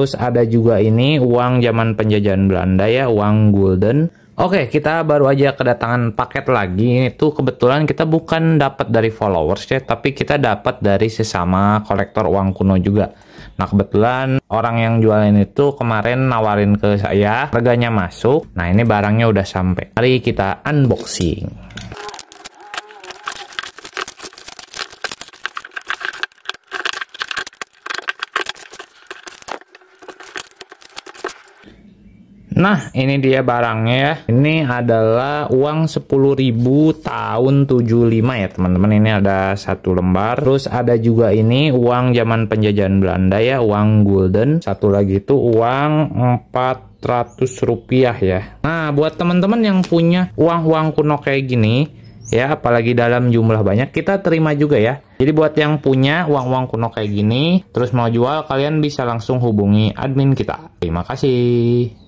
Terus ada juga ini uang zaman penjajahan Belanda ya, uang gulden. Oke, kita baru aja kedatangan paket lagi. Ini tuh kebetulan kita bukan dapat dari followers ya, tapi kita dapat dari sesama kolektor uang kuno juga. Nah, kebetulan orang yang jualan itu kemarin nawarin ke saya, harganya masuk. Nah, ini barangnya udah sampai. Mari kita unboxing. Nah, ini dia barangnya ya. Ini adalah uang 10.000 tahun 75 ya, teman-teman. Ini ada satu lembar. Terus ada juga ini uang zaman penjajahan Belanda ya, uang gulden. Satu lagi itu uang 400 rupiah ya. Nah, buat teman-teman yang punya uang-uang kuno kayak gini ya, apalagi dalam jumlah banyak, kita terima juga ya. Jadi buat yang punya uang-uang kuno kayak gini, terus mau jual, kalian bisa langsung hubungi admin kita. Terima kasih.